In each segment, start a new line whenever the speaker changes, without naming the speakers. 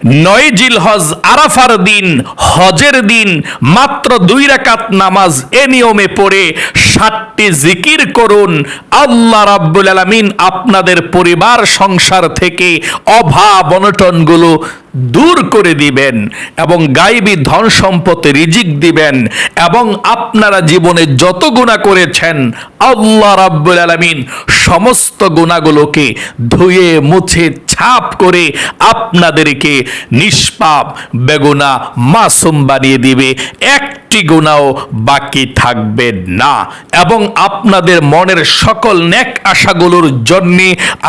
9 জিলহজ আরাফার দিন, হজের দিন মাত্র 2 রাকাত নামাজ এ নিয়মে পড়ে 7টি জিকির করুন। আল্লাহ রাব্বুল আলামিন আপনাদের পরিবার সংসার থেকে অভাব অনটনগুলো দূর করে দিবেন এবং গায়বী ধন সম্পদ রিজিক দিবেন এবং আপনারা জীবনে যত গুনাহ করেছেন আল্লাহ রাব্বুল আলামিন সমস্ত গুনাহগুলোকে ধুয়ে মুছে ছাপ করে আপনাদেরকে নিষ্পাপ বেগুনাহ মাসুম বানিয়ে দিবে। একটি গুনাহও বাকি থাকবে না এবং আপনাদের মনের সকল নেক আশাগুলোর জন্য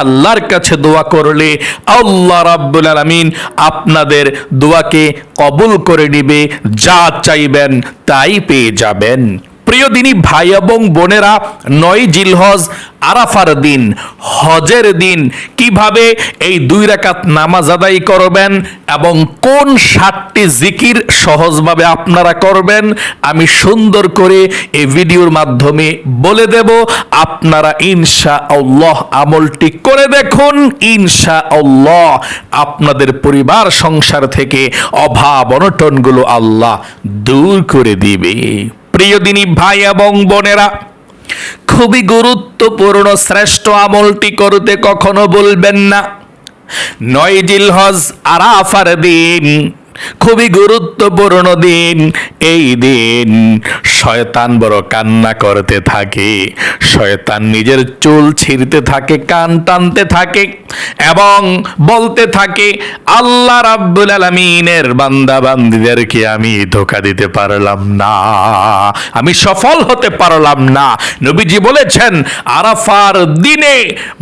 আল্লাহর কাছে দোয়া করলে আল্লাহ রাব্বুল আলামিন আপনাদের দোয়াকে কবুল করে নিবে, যা চাইবেন তাই পেয়ে যাবেন। প্রিয় দিনী ভাই এবং বোনেরা, 9 জিলহজ আরাফার দিন, হজের দিন কিভাবে এই 2 রাকাত নামাজ আদায় করবেন এবং কোন 7টি জিকির সহজভাবে আপনারা করবেন আমি সুন্দর করে এই ভিডিওর মাধ্যমে বলে দেব। আপনারা ইনশাআল্লাহ আমলটি করে দেখুন, ইনশাআল্লাহ আপনাদের পরিবার সংসার থেকে অভাব অনটনগুলো আল্লাহ দূর করে দিবে। প্রিয় দিনী ভাই এবং বোনেরা, খুবই গুরুত্বপূর্ণ শ্রেষ্ঠ আমলটি করতে কখনো বলবেন না। 9 জিলহজ আরাফার দিন খুবই গুরুত্বপূর্ণ দিন। এই দিন শয়তান বড় কান্না করতে থাকে, শয়তান নিজের চুল ছিঁড়তে থাকে, কান টানতে থাকে এবং বলতে থাকে আল্লাহ রাব্বুল আলামিনের বান্দা বান্দীদেরকে আমি ধোঁকা দিতে পারলাম না, আমি সফল হতে পারলাম না। নবীজি বলেছেন আরাফার দিনে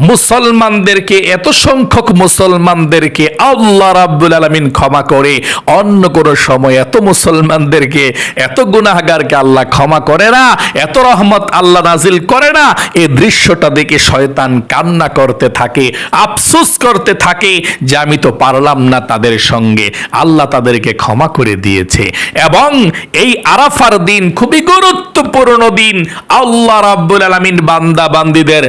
মুসলমানদেরকে, এত সংখ্যক মুসলমানদেরকে আল্লাহ রাব্বুল আলামিন ক্ষমা করে, অন্য কোন সময় এত মুসলমানদেরকে, এত গুনাহগারকে আল্লাহ ক্ষমা করে না, এত রহমত আল্লাহ নাজিল করে না। এই দৃশ্যটা দেখে শয়তান কান্না করতে থাকে, আফসোস করতে থাকে যে আমি তো পারলাম না তাদের সঙ্গে। আল্লাহ তাদেরকে ক্ষমা করে দিয়েছে এবং এই আরাফার দিন খুবই গুরুত্বপূর্ণ দিন। আল্লাহ রাব্বুল আলামিন বান্দা বান্দীদের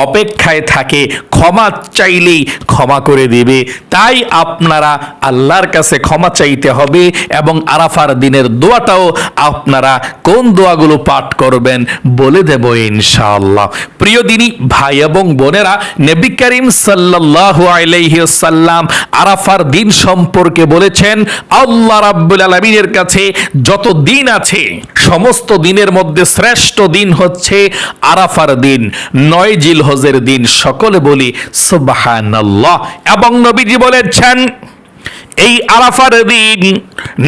অপেক্ষায় থাকে, ক্ষমা চাইলেই ক্ষমা করে দিবে। তাই আপনারা আল্লাহর কাছে ক্ষমা চাইতে হবে এবং আরাফার দিনের দোয়াটাও আপনারা কোন দোয়াগুলো পাঠ করবেন বলে দেব ইনশাআল্লাহ। প্রিয় দিনী ভাই এবং বোনেরা, নবী করিম সাল্লাল্লাহু আলাইহি ওয়াসাল্লাম আরাফার দিন সম্পর্কে বলেছেন আল্লাহ রাব্বুল আলামিনের কাছে যত দিন আছে সমস্ত দিনের মধ্যে শ্রেষ্ঠ দিন হচ্ছে আরাফার দিন, 9 জিলহজের দিন। সকলে বলি সুবহানাল্লাহ। এবং নবীজি বলেছেন এই আরাফার দিন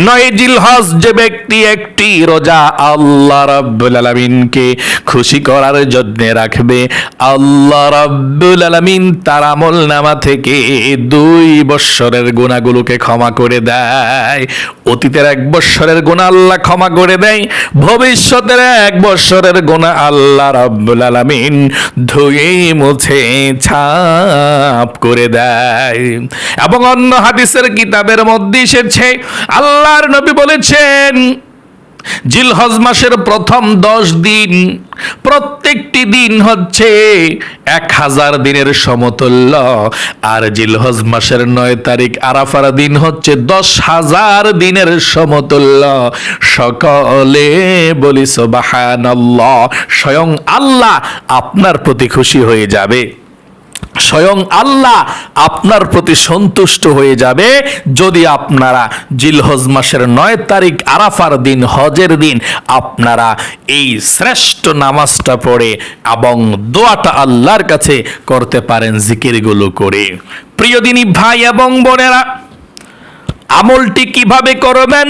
9 জিলহজ যে ব্যক্তি একটি রোজা আল্লাহ রাব্বুল আলামিনকে খুশি করার জন্য রাখবে, আল্লাহ রাব্বুল আলামিন তার আমলনামা থেকে 2 বৎসরের গুনাহগুলোকে ক্ষমা করে দেয়। অতীতের 1 বৎসরের গুনাহ আল্লাহ ক্ষমা করে দেয়, ভবিষ্যতের 1 বৎসরের গুনাহ আল্লাহ রাব্বুল আলামিন ধুয়ে মুছে ছাপ করে দেয়। এবং অন্য হাদিসের কিতাবের মধ্যে এসেছে আল্লাহর নবী বলেছেন জিলহজ মাসের প্রথম 10 দিন প্রত্যেকটি দিন হচ্ছে 1000 দিনের সমতুল্য, আর জিলহজ মাসের 9 তারিখ আরাফার দিন হচ্ছে 10,000 দিনের সমতুল্য। সকলে বলি সুবহানাল্লাহ। স্বয়ং আল্লাহ আপনার প্রতি খুশি হয়ে যাবে, স্বয়ং আল্লাহ আপনার প্রতি সন্তুষ্ট হয়ে যাবে যদি আপনারা জিলহজ মাসের 9 তারিখ আরাফার দিন, হজের দিন আপনারা এই শ্রেষ্ঠ নামাজটা পড়ে এবং দোয়াটা আল্লাহর কাছে করতে পারেন জিকিরগুলো করে। প্রিয় দিনী ভাই এবং বোনেরা, আমলটি কিভাবে করবেন?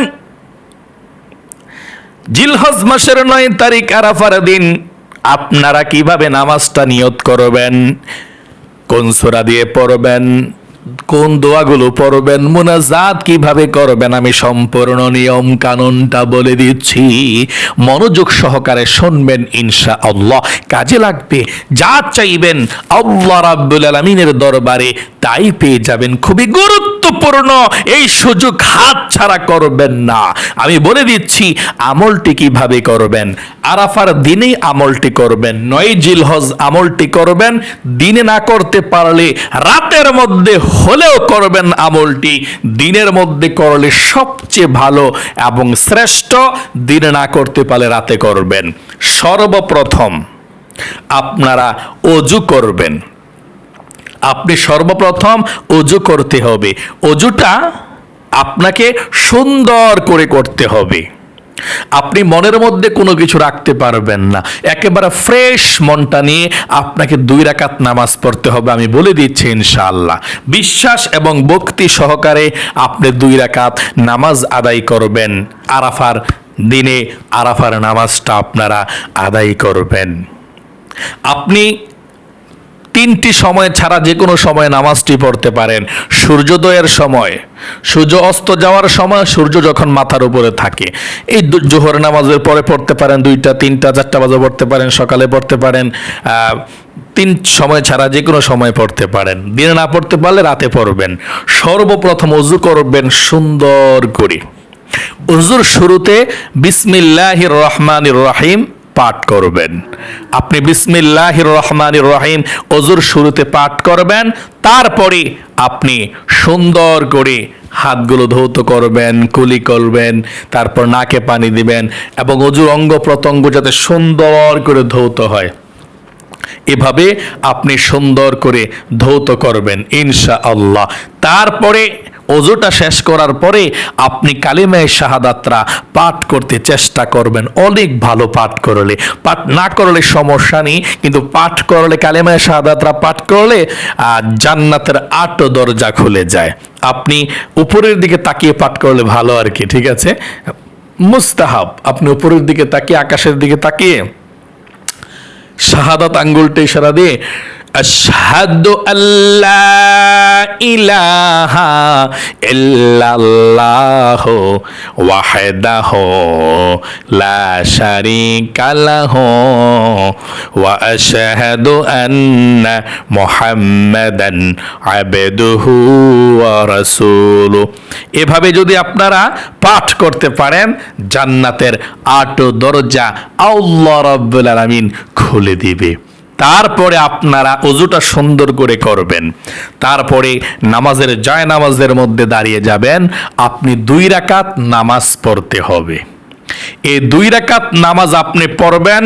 জিলহজ মাসের 9 তারিখ আরাফার দিন আপনারা কিভাবে নামাজটা নিয়ত করবেন, কোন সূরা দিয়ে পড়বেন, কোন দোয়াগুলো পড়বেন, মুনাজাত কিভাবে করবেন, আমি সম্পূর্ণ নিয়ম কানুনটা বলে দিচ্ছি। মনোযোগ সহকারে শুনবেন, ইনশাআল্লাহ কাজে লাগবে। যা চাইবেন আল্লাহ রাব্বুল আলামিনের দরবারে তাই পেয়ে যাবেন। খুবই গুরুত্বপূর্ণ, এই সুযোগ হাতছাড়া করবেন না। আমি বলে দিচ্ছি আমলটি কিভাবে করবেন। আরাফার দিনেই আমলটি করবেন, 9 জিলহজ আমলটি করবেন। দিনে না করতে পারলে রাতের মধ্যে হলেও করবেন আমলটি। দিনের মধ্যে করলে সবচেয়ে ভালো এবং শ্রেষ্ঠ, দিনে না করতে পারলে রাতে করবেন। সর্বপ্রথম আপনারা অজু করবেন। আপনি সর্বপ্রথম অজু করতে হবে। অজুটা আপনাকে সুন্দর করে করতে হবে। আপনি মনের মধ্যে কোনো কিছু রাখতে পারবেন না, একেবারে ফ্রেশ মনটা নিয়ে আপনাকে 2 রাকাত নামাজ পড়তে হবে। আমি বলে দিচ্ছি ইনশাআল্লাহ, বিশ্বাস এবং ভক্তি সহকারে আপনি 2 রাকাত নামাজ আদায় করবেন। আরাফার দিনে আরাফার নামাজটা আপনারা আদায় করবেন। আপনি 3টি সময় ছাড়া যে কোনো সময় নামাজটি পড়তে পারেন। সূর্যোদয়ের সময়, সূর্য অস্ত যাওয়ার সময়, সূর্য যখন মাথার উপরে থাকে, এই জোহর নামাজের পরে পড়তে পারেন, 2টা 3টা 4টা বাজে পড়তে পারেন, সকালে পড়তে পারেন। 3 সময় ছাড়া যে কোনো সময় পড়তে পারেন। দিনে না পড়তে পারলে রাতে পড়বেন। সর্বপ্রথম ওযু করবেন সুন্দর করে। ওযুর শুরুতে বিসমিল্লাহির রহমানির রহিম পাঠ করবেন। আপনি বিসমিল্লাহির রহমানির রহিম ওযুর শুরুতে পাঠ করবেন। তারপরে আপনি সুন্দর করে হাতগুলো ধৌত করবেন, কুলি করবেন, তারপর নাকে পানি দিবেন এবং ওযুর অঙ্গ প্রত্যঙ্গ যাতে সুন্দর করে ধৌত হয়, এভাবে আপনি সুন্দর করে ধৌত করবেন ইনশাআল্লাহ। তারপরে ওযুটা শেষ করার পরে আপনি কালিমায়ে শাহাদাতরা পাঠ করতে চেষ্টা করবেন। অনেক ভালো পাঠ করলে, পাঠ না করলে সমস্যা নেই, কিন্তু পাঠ করলে, কালিমায়ে শাহাদাতরা পাঠ করলে জান্নাতের 8 দরজা খুলে যায়। আপনি উপরের দিকে তাকিয়ে পাঠ করলে ভালো আর কি, ঠিক আছে? মুস্তাহাব আপনি উপরের দিকে তাকিয়ে, আকাশের দিকে তাকিয়ে শাহাদাত আঙ্গুলটা ইশারা দিয়ে আশহাদু আল্লা ইলাহা ইল্লাল্লাহু ওয়াহদাহু লা শারীকা লাহু ওয়া আশহাদু আন্না মুহাম্মাদান আবদুহু ওয়া রাসূলুহু। এভাবে যদি আপনারা পাঠ করতে পারেন, জান্নাতের 8 দরজা আল্লাহ রাব্বুল আলামিন খুলে দিবে। তারপরে আপনারা ওযুটা সুন্দর করে করবেন। তারপরে নামাজের জায়নামাজের মধ্যে দাঁড়িয়ে যাবেন। আপনি 2 রাকাত নামাজ পড়তে হবে। এই 2 রাকাত নামাজ আপনি পড়বেন,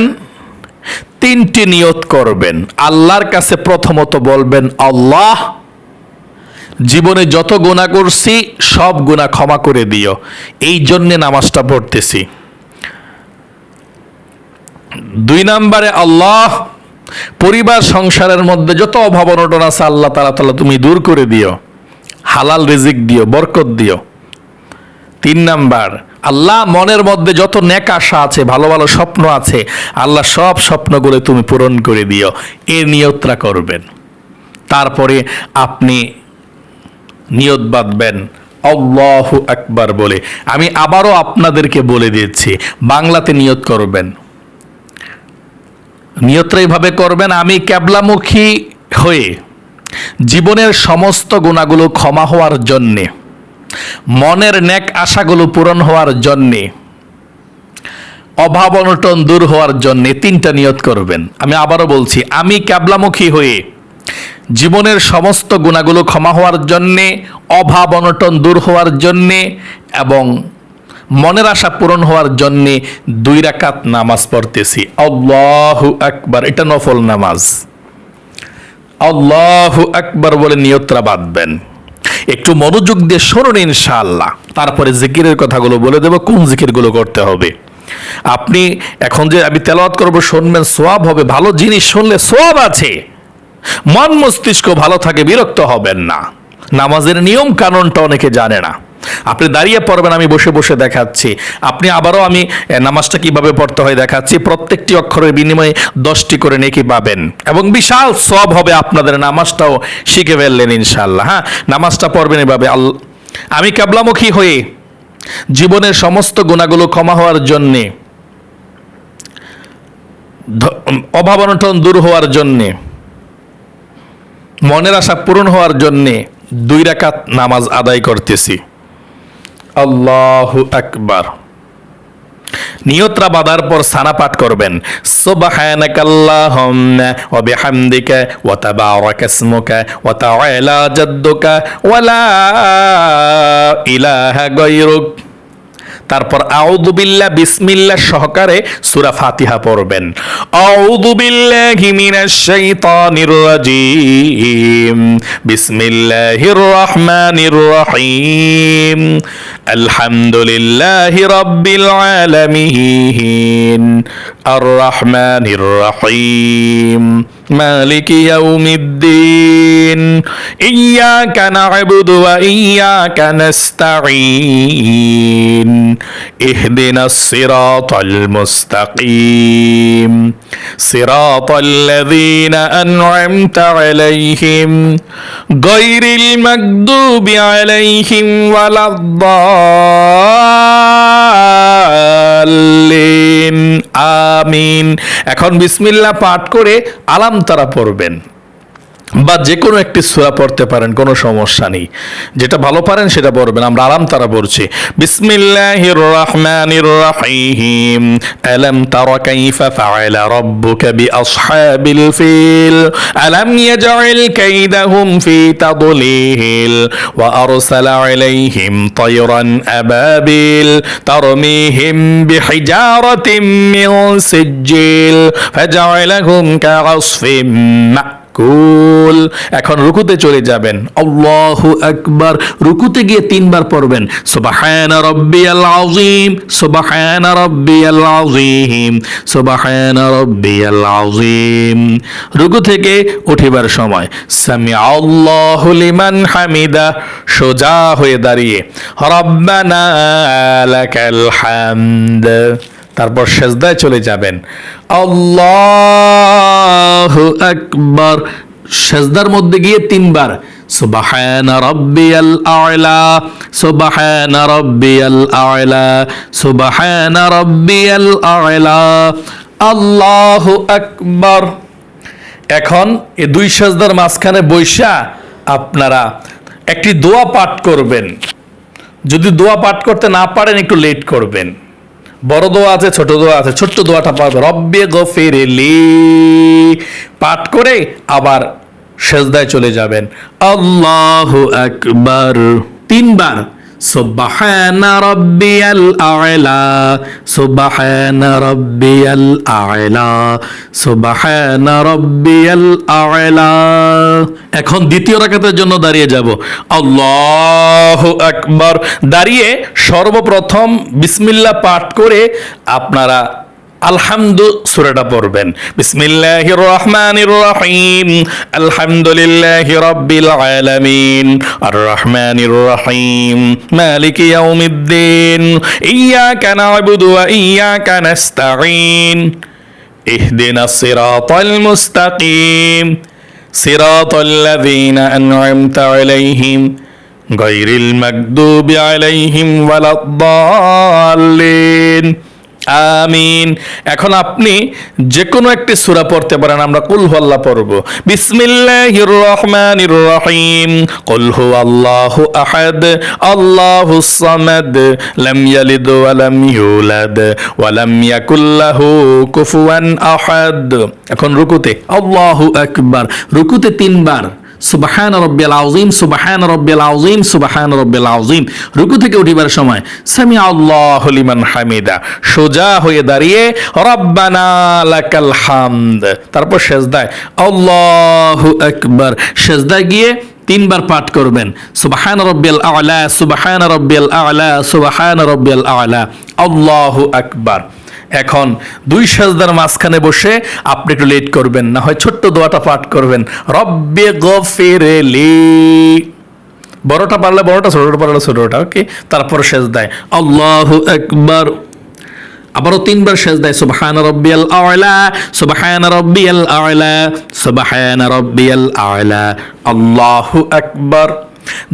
3টি নিয়ত করবেন। আল্লাহর কাছে প্রথমত বলবেন, আল্লাহ, জীবনে যত গুনাহ করছি সব গুনাহ ক্ষমা করে দিও, এই জন্যে নামাজটা পড়তেছি। 2 নম্বরে, আল্লাহ, পরিবার সংসারের মধ্যে যত অভাব অনটন আছে আল্লাহ তাআলা তুমি দূর করে দিও, হালাল রিজিক দিও, বরকত দিও। 3 নাম্বার, আল্লাহ, মনের মধ্যে যত নেক আশা আছে, ভালো ভালো স্বপ্ন আছে, আল্লাহ সব স্বপ্নগুলো তুমি পূরণ করে দিও। এই নিয়তটা করবেন। তারপরে আপনি নিয়ত বাঁধবেন আল্লাহু আকবার বলে। আমি আবারও আপনাদেরকে বলে দিচ্ছি, বাংলাতে নিয়ত করবেন। নিয়তটা এইভাবে করবেন, আমি কিবলামুখী হয়ে জীবনের সমস্ত গুনাহগুলো ক্ষমা হওয়ার জন্যে, মনের নেক আশাগুলো পূরণ হওয়ার জন্যে, অভাব অনটন দূর হওয়ার জন্যে 3টা নিয়ত করবেন। আমি আবারও বলছি, আমি কিবলামুখী হয়ে জীবনের সমস্ত গুনাহগুলো ক্ষমা হওয়ার জন্যে, অভাব অনটন দূর হওয়ার জন্যে এবং মনের আশা পূরণ হওয়ার জন্যে 2 রাকাত নামাজ পড়তেছি। আল্লাহু আকবার, এটা নফল নামাজ। আল্লাহু আকবার বলে নিয়তটা বাঁধবেন। একটু মনোযোগ দিয়ে শুনুন ইনশাআল্লাহ। তারপরে জিকিরের কথাগুলো বলে দেব, কোন জিকিরগুলো করতে হবে। আপনি এখন যে আমি তেলাওয়াত করব শুনবেন, সওয়াব হবে। ভালো জিনিস শুনলে সওয়াব আছে, মন মস্তিষ্ক ভালো থাকে, বিরক্ত হবেন না। নামাজের নিয়ম কানুনটা অনেকে জানে না। আপনি দাঁড়িয়ে পড়বেন, আমি বসে বসে দেখাচ্ছি। আপনি আবারও আমি নামাজটা কিভাবে পড়তে হয় দেখাচ্ছি। প্রত্যেকটি অক্ষরের বিনিময়ে 10টি করে নেকি পাবেন এবং বিশাল সওয়াব হবে। আপনাদের নামাজটাও শিখে ফেললেন ইনশাআল্লাহ। হ্যাঁ, নামাজটা পড়বেন এভাবে, আমি কিবলামুখী হয়ে জীবনের সমস্ত গুনাহগুলো ক্ষমা হওয়ার জন্যে, অভাব অনটন দূর হওয়ার জন্যে, মনের আশা পূরণ হওয়ার জন্যে 2 রাকাত নামাজ আদায় করতেছি। আল্লাহু আকবার। নিয়তরা বাঁধার পর সানা পাঠ করবেন, সুবহানাকাল্লাহুম্মা ওয়া বিহামদিকা ওয়া তাবারাকা ইসমুকা ওয়া তাআলা জাদ্দুকা ওয়া লা ইলাহা গায়রুক। তারপর আউযু বিল্লাহ বিসমিল্লাহ সহকারে সূরা ফাতিহা পড়বেন। আউযু বিল্লাহি মিনাশ শাইতানির রাজীম, বিসমিল্লাহির রহমানির রহিম, আলহামদুলিল্লাহি রাব্বিল আলামিন, আর রহমানির রহিম, মালিকি ইয়াউমিদ্দিন, ইয়্যাকা না'বুদু ওয়া ইয়্যাকা নাস্তাঈন, ইহদিনাস সিরাতাল মুস্তাকিম, সিরাতাল্লাযীনা আন'আমতা আলাইহিম গায়রিল মাগদুবি আলাইহিম ওয়ালাদ-দাল্লিন। আমিন। এখন বিসমিল্লাহ পাঠ করে আলাম তারা পড়বেন, বা যে কোনো একটি সূরা পড়তে পারেন, কোনো সমস্যা নেই, যেটা ভালো পারেন সেটা পড়বেন। আমরা আলাম তারা পড়ছি। বিসমিল্লাহির রহমানির রহিম, আলাম তারা কাইফা ফাআলা রাব্বুকা বিআসহাবিল ফিল, আলাম ইয়াজআল কাইদাহুম ফি তাদলিল, ওয়া আরসালা আলাইহিম তায়রান আবাবিল তারমিহিম বিহিজারাতিন মিন সিজ্জিল ফাজআলাহুম কাআসফিম কুল। এখন রুকুতে চলে যাবেন। আল্লাহু আকবার। রুকুতে গিয়ে 3 বার পড়বেন, সুবহানা রাব্বিয়াল আযীম, সুবহানা রাব্বিয়াল আযীম, সুবহানা রাব্বিয়াল আযীম। রুকু থেকে উঠিবার সময় সামিআল্লাহু লিমান হামিদা, সোজা হয়ে দাঁড়িয়ে রব্বানা লাকাল হামদ। তারপর সেজদায় চলে যাবেন, আল্লাহু আকবার। সেজদার মধ্যে গিয়ে 3 বার সুবহানা রাব্বিয়াল আ'লা, সুবহানা রাব্বিয়াল আ'লা, সুবহানা রাব্বিয়াল আ'লা, আল্লাহু আকবার। এখন এই 2 সেজদার মাঝখানে বৈশা আপনারা একটি দোয়া পাঠ করবেন। যদি দোয়া পাঠ করতে না পারেন একটু লেট করবেন। বড় দোয়া আছে, ছোট দোয়া আছে। ছোট্ট দোয়াটা পাঠ রব্বি গফিরলি পাঠ করে আবার সেজদায় চলে যাবেন। আল্লাহু আকবার 3 বার, সুবহানা রাব্বিয়াল আ'লা, সুবহানা রাব্বিয়াল আ'লা, সুবহানা রাব্বিয়াল আ'লা। এখন দ্বিতীয় রাকাতের জন্য দাঁড়িয়ে যাব। আল্লাহু আকবার। দাঁড়িয়ে সর্বপ্রথম বিসমিল্লাহ পাঠ করে আপনারা আলহামদু সূরাটা পড়বেন। বিসমিল্লাহির রহমানির রহিম, আলহামদুলিল্লাহি রাব্বিল আলামিন, আর রহমানির রহিম, মালিকি ইয়াউমিদ্দিন, ইয়্যাকা না'বুদু ওয়া ইয়্যাকা নাস্তাঈন, ইহদিনাস সিরাতাল মুস্তাকিম, সিরাতাল্লাযীনা আন'আমতা আলাইহিম গায়রিল মাগদুবি আলাইহিম ওয়ালাদ-দাল্লিন। আমিন। এখন আপনি যে কোনো একটি সূরা পড়তে পারেন। আমরা কুল হুয়াল্লাহ পড়ব। বিসমিল্লাহির রহমানির রহিম, কুল হুয়াল্লাহু আহাদ, আল্লাহুস সামাদ, লাম ইয়ালিদ ওয়া লাম ইউলাদ ওয়া লাম ইয়াকুল লাহু কুফুয়ান আহাদ। এখন রুকুতে আল্লাহু আকবার। রুকুতে 3 বার সুবহান রাব্বিয়াল আযীম, সুবহান রাব্বিয়াল আযীম, সুবহান রাব্বিয়াল আযীম। রুকু থেকে উঠিবার সময় সামিআল্লাহু লিমান হামিদা, সোজা হয়ে দাঁড়িয়ে রব্বানা লাকাল হামদ। তারপর সেজদায় আল্লাহু আকবার। সেজদায় গিয়ে 3 বার পাঠ করবেন, সুবহান রাব্বিয়াল আ'লা, সুবহান রাব্বিয়াল আ'লা, সুবহান রাব্বিয়াল আ'লা, আল্লাহু আকবার। এখন 2 সেজদার মাঝখানে বসে আপনি একটু লেট করবেন না, হয় ছোট্ট দোয়াটা পাঠ করবেন, রব্বি গফিরলি। বড়টা পারলে বড়টা, ছোটটা পারলে ছোটটা। ওকে। তারপর সেজদায় আল্লাহু আকবার। আবারও 3 বার সেজদায় সুবহান রাব্বিয়াল আ'লা, সুবহান রাব্বিয়াল আ'লা, সুবহান রাব্বিয়াল আ'লা, আল্লাহু আকবার।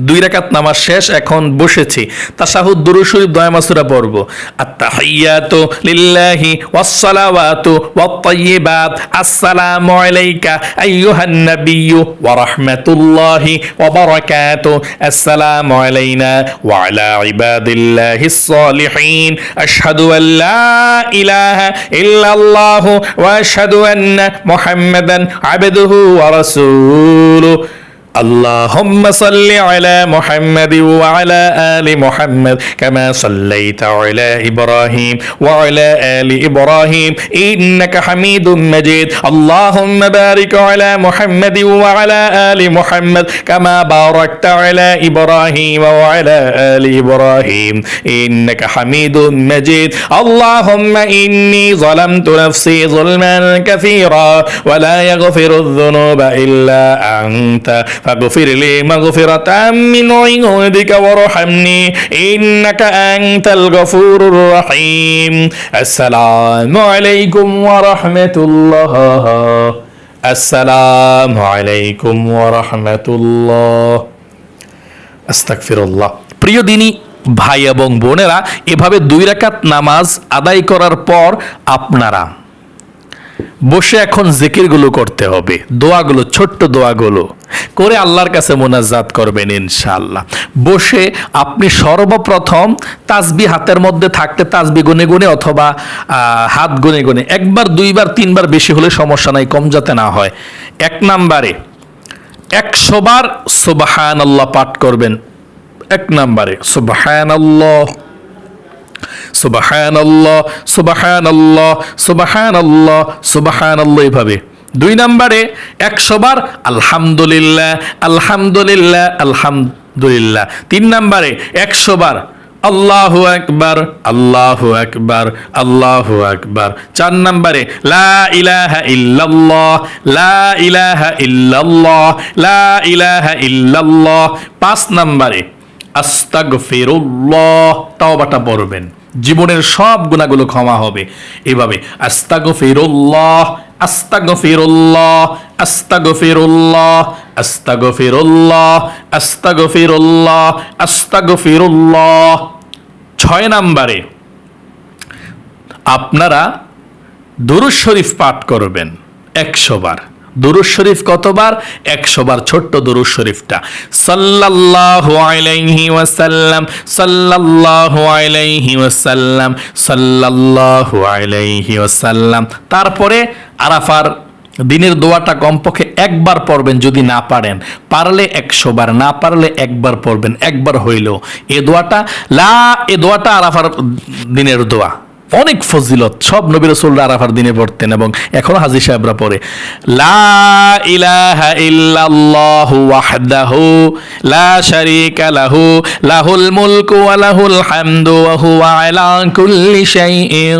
2 রাকাত নামাজ শেষ, এখন বসেছি, তাশাহুদ, দুরূদ শরীফ, দোয়া মাসুরা পড়ব। আত-তাহিয়াতু লিল্লাহি ওয়াস-সালাওয়াতু ওয়াত-তাইয়্যিবাত, আসসালামু আলাইকা আইয়ুহান নাবিয়্যু ওয়া রাহমাতুল্লাহি ওয়া বারাকাতুহু, আসসালামু আলাইনা ওয়া আলা ইবাদিল্লাহিস সালিহিন, আশহাদু আল লা ইলাহা ইল্লাল্লাহু ওয়া আশহাদু আন্না মুহাম্মাদান আবদুহু ওয়া রাসূলুহু। اللهم صل على محمد وعلى آل محمد كما صليت على إبراهيم وعلى آل إبراهيم إنك حميد مجيد. اللهم بارك على محمد وعلى آل محمد كما باركت على إبراهيم وعلى آل إبراهيم إنك حميد مجيد. اللهم إني ظلمت نفسي ظلما كثيرا ولا يغفر الذنوب إلا أنت فاغفر لي مغفرة من عندك وارحمني إنك أنت الغفور الرحيم. السلام عليكم ورحمة الله. السلام عليكم ورحمة الله. আস্তাগফিরুল্লাহ। প্রিয় দিনী ভাই এবং বোনেরা, এভাবে 2 রাকাত নামাজ আদায় করার পর আপনারা বসে এখন জিকিরগুলো করতে হবে, দোয়াগুলো, ছোট্ট দোয়াগুলো করে আল্লাহর কাছে মোনাজাত করবেন ইনশাআল্লাহ। বসে আপনি সর্বপ্রথম তাসবিহ হাতের মধ্যে থাকতে তাসবিহ গুনে গুনে অথবা হাত গুনে গুনে 1 বার 2 বার 3 বার, বেশি হলে সমস্যা নাই, কম যাতে না হয়। 1 নম্বরে 100 বার সুবহানাল্লাহ পাঠ করবেন। 1 নম্বরে সুবহানাল্লাহ সুবহানাল্লাহ সুবহানাল্লাহ সুবহানাল্লাহ সুবহানাল্লাহ, এভাবে। 2 নম্বরে 100 বার আলহামদুলিল্লাহ আলহামদুলিল্লাহ আলহামদুলিল্লাহ। 3 নম্বরে 100 বার আল্লাহু আকবার আল্লাহু আকবার আল্লাহু আকবার। 4 নম্বরে লা ইলাহা ইল্লাল্লাহ লা ইলাহা ইল্লাল্লাহ লা ইলাহা ইল্লাল্লাহ। 5 নম্বরে আস্তাগফিরুল্লাহ, তাওবাটা পড়বেন, জীবনের সব গুনাহগুলো ক্ষমা হবে। এভাবে আস্তাগফিরুল্লাহ আস্তাগফিরুল্লাহ আস্তাগফিরুল্লাহ আস্তাগফিরুল্লাহ আস্তাগফিরুল্লাহ আস্তাগফিরুল্লাহ। 6 নম্বরে আপনারা দুরূদ শরীফ পাঠ করবেন 100 বার। দুরূদ শরীফ কতবার? 100 বার, ছোট্ট দুরূদ শরীফটা। সাল্লাল্লাহু আলাইহি ওয়াসাল্লাম সাল্লাল্লাহু আলাইহি ওয়াসাল্লাম সাল্লাল্লাহু আলাইহি ওয়াসাল্লাম। তারপরে আরাফার দিনের দোয়াটা কমপক্ষে 1 বার পড়বেন, যদি না পারেন, পারলে 100 বার, না পারলে 1 বার পড়বেন, 1 বার হইলেও। এ দোয়াটা আরাফার দিনের দোয়া, অনেক ফজিলত। সব নবী রাসূলরা আরাফার দিনে পড়তেন এবং এখনো হাজী সাহেবরা পড়ে। লা ইলাহা ইল্লাল্লাহু ওয়াহদাহু লা শারীকা লাহু লাহুল মুলকু ওয়া লাহুল হামদু ওয়া হুয়া আলা কুল্লি শাইইন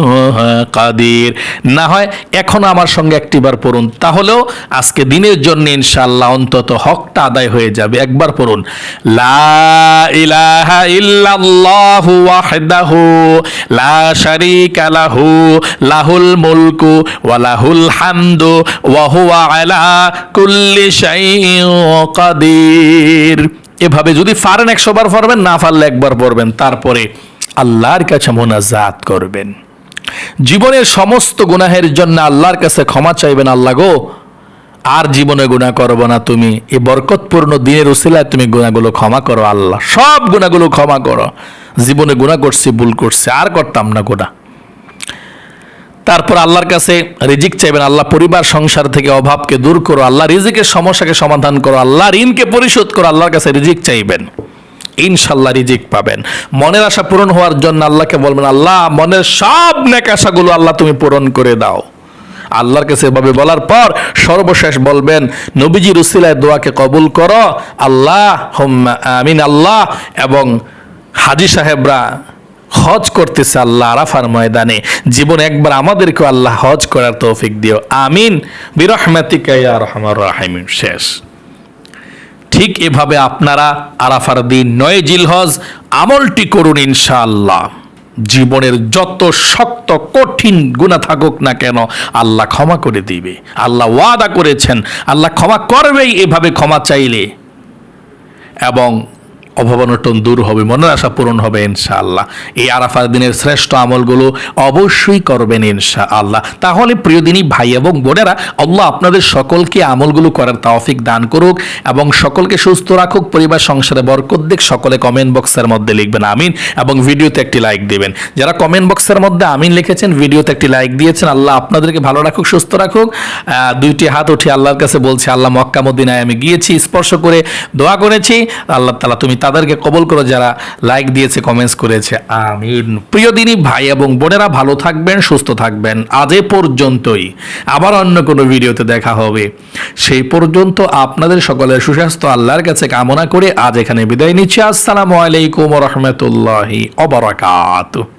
কাদির। না হয় এখনো আমার সঙ্গে একটিবার পড়ুন, তাহলেও আজকে দিনের জন্য ইনশাআল্লাহ অন্তত হকটা আদায় হয়ে যাবে। একবার পড়ুন, লা ইলাহা ইল্লাল্লাহু ওয়াহদাহু লা শারীকা লাহু লাহুল মুলকু ওয়া লাহুল হামদু ওয়া হুয়া আলা কুল্লি শাইইন কাদির। এভাবে যদি পারেন 100 বার পড়বেন, না পারলে 1 বার পড়বেন। তারপরে আল্লাহর কাছে মোনাজাত করবেন, জীবনের সমস্ত গুনাহের জন্য আল্লাহর কাছে ক্ষমা চাইবেন। আল্লাহ গো, আর জীবনে গুনাহ করব না, তুমি এই বরকতপূর্ণ দিনের উসিলায় তুমি গুনাহগুলো ক্ষমা করো আল্লাহ, সব গুনাহগুলো ক্ষমা করো। জীবনে গুনাহ করছি, ভুল করছি, আর করতাম না গুনাহ। তারপর আল্লাহর কাছে রিজিক চাইবেন, আল্লাহ পরিবার সংসার থেকে অভাবকে দূর করো, আল্লাহ রিজিকের সমস্যাকে সমাধান করো, আল্লাহ ঋণকে পরিশোধ করো। আল্লাহর কাছে রিজিক চাইবেন, ইনশাআল্লাহ রিজিক পাবেন। মনের আশা পূরণ হওয়ার জন্য আল্লাহকে বলবেন, আল্লাহ মনের সব নেক আশাগুলো আল্লাহ তুমি পূরণ করে দাও। আল্লাহর কাছে এভাবে বলার পর সর্বশেষ বলবেন, নবীজির উসিলায় দোয়াকে কবুল করো আল্লাহ, হুম্মা আমিন আল্লাহ। এবং হাজী সাহেবরা হজ করতেছে আল্লাহ আরাফার ময়দানে, জীবনে একবার আমাদেরকে আল্লাহ হজ করার তৌফিক দিও, আমিন বিরহমাতিকা ইয়া আরহামার রাহিমিন। শেষ। ঠিক এভাবে আপনারা আরাফার দিন 9 জিলহজ আমলটি করুন ইনশাআল্লাহ। জীবনের যত শক্ত কঠিন গুনাহ থাকুক না কেন আল্লাহ ক্ষমা করে দিবে। আল্লাহ ওয়াদা করেছেন, আল্লাহ ক্ষমা করবেই এভাবে ক্ষমা চাইলে। এবং অভাবনটন দূর হবে, মনের আশা পূরণ হবে ইনশাআল্লাহ। এই আরাফার দিনের শ্রেষ্ঠ আমলগুলো অবশ্যই করবেন ইনশাআল্লাহ। তাহলে প্রিয় দিনী ভাই এবং বোনেরা, আল্লাহ আপনাদের সকলকে আমলগুলো করার তৌফিক দান করুক এবং সকলকে সুস্থ রাখুক, পরিবার সংসারে বরকত দিক। সকলে কমেন্ট বক্সের মধ্যে লিখবেন আমিন এবং ভিডিওতে একটি লাইক দিবেন। যারা কমেন্ট বক্সের মধ্যে আমিন লিখেছেন, ভিডিওতে একটি লাইক দিয়েছেন, আল্লাহ আপনাদেরকে ভালো রাখুক, সুস্থ রাখুক। দুইটি হাত উঠে আল্লাহর কাছে বলছি, আল্লাহ মক্কা মদিনায় আমি গিয়েছি, স্পর্শ করে দোয়া করেছি, আল্লাহ তাআলা তুমি তাদেরকে কবুল করো যারা লাইক দিয়েছে, কমেন্টস করেছে, আমিন। প্রিয় দিনী ভাই এবং বোনেরা, ভালো থাকবেন, সুস্থ থাকবেন। আজ এ পর্যন্তই, আবার অন্য কোনো ভিডিওতে দেখা হবে। সেই পর্যন্ত আপনাদের সকলের সুস্বাস্থ্য আল্লাহর কাছে কামনা করে আজ এখানে বিদায় নিচ্ছি। আসসালামু আলাইকুম ওয়া রাহমাতুল্লাহি ওয়া বারাকাতুহু।